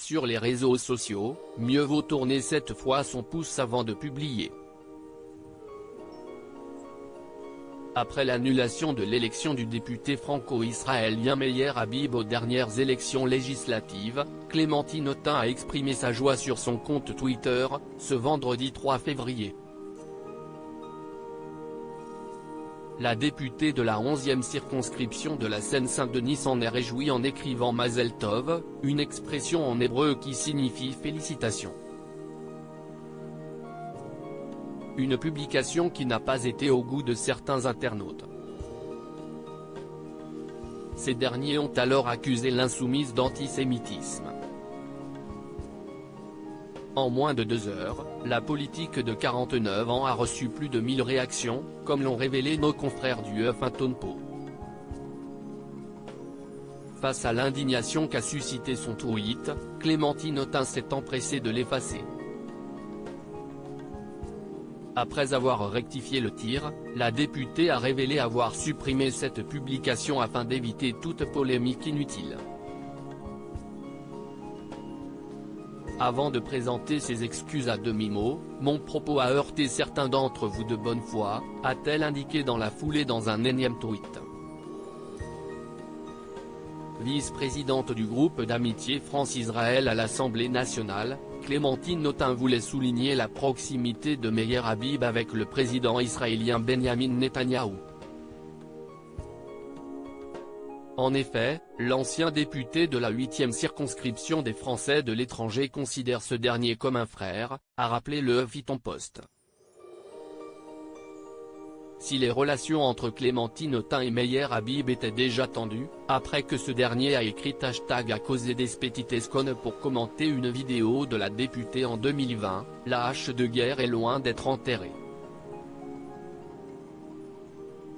sur les réseaux sociaux, mieux vaut tourner cette fois son pouce avant de publier. Après l'annulation de l'élection du député franco-israélien Meyer Habib aux dernières élections législatives, Clémentine Autain a exprimé sa joie sur son compte Twitter, ce vendredi 3 février. La députée de la 11e circonscription de la Seine-Saint-Denis s'en est réjouie en écrivant Mazel Tov, une expression en hébreu qui signifie félicitations. Une publication qui n'a pas été au goût de certains internautes. Ces derniers ont alors accusé l'insoumise d'antisémitisme. En moins de 2 heures, la politique de 49 ans a reçu plus de 1000 réactions, comme l'ont révélé nos confrères du Huffington Post. Face à l'indignation qu'a suscité son tweet, Clémentine Autain s'est empressée de l'effacer. Après avoir rectifié le tir, la députée a révélé avoir supprimé cette publication afin d'éviter toute polémique inutile. Avant de présenter ses excuses à demi-mot, mon propos a heurté certains d'entre vous de bonne foi, a-t-elle indiqué dans la foulée dans un énième tweet. Vice-présidente du groupe d'amitié France-Israël à l'Assemblée nationale, Clémentine Autain voulait souligner la proximité de Meyer Habib avec le président israélien Benyamin Netanyahou. En effet, l'ancien député de la 8e circonscription des Français de l'étranger considère ce dernier comme un frère, a rappelé le Huffington Post. Si les relations entre Clémentine Autain et Meyer Habib étaient déjà tendues, après que ce dernier a écrit #a causé des petitescones pour commenter une vidéo de la députée en 2020, la hache de guerre est loin d'être enterrée.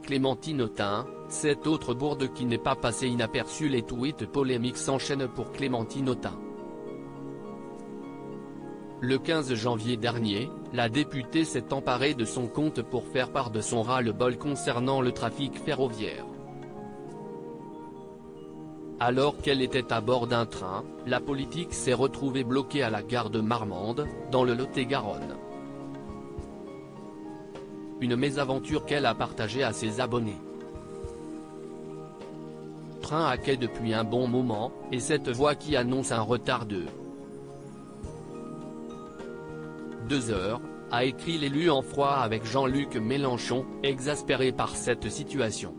Clémentine Autain, cette autre bourde qui n'est pas passée inaperçue. Les tweets polémiques s'enchaînent pour Clémentine Autain. Le 15 janvier dernier, la députée s'est emparée de son compte pour faire part de son ras-le-bol concernant le trafic ferroviaire. Alors qu'elle était à bord d'un train, la politique s'est retrouvée bloquée à la gare de Marmande, dans le Lot-et-Garonne. Une mésaventure qu'elle a partagée à ses abonnés. Train à quai depuis un bon moment, et cette voix qui annonce un retard de 2 heures, a écrit l'élu en froid avec Jean-Luc Mélenchon, exaspéré par cette situation.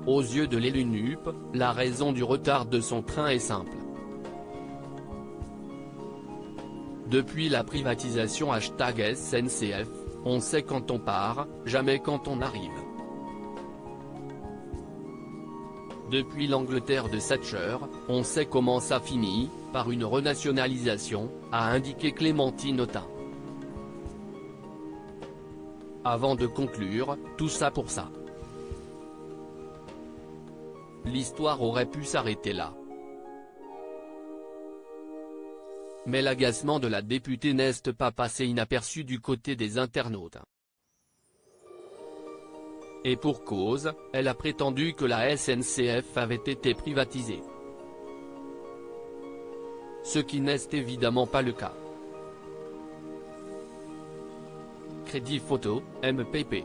Aux yeux de l'élu NUP, la raison du retard de son train est simple. Depuis la privatisation #SNCF, on sait quand on part, jamais quand on arrive. Depuis l'Angleterre de Thatcher, on sait comment ça finit, par une renationalisation, a indiqué Clémentine Autain. Avant de conclure, tout ça pour ça. L'histoire aurait pu s'arrêter là. Mais l'agacement de la députée n'est pas passé inaperçu du côté des internautes. Et pour cause, elle a prétendu que la SNCF avait été privatisée. Ce qui n'est évidemment pas le cas. Crédit photo, MPP.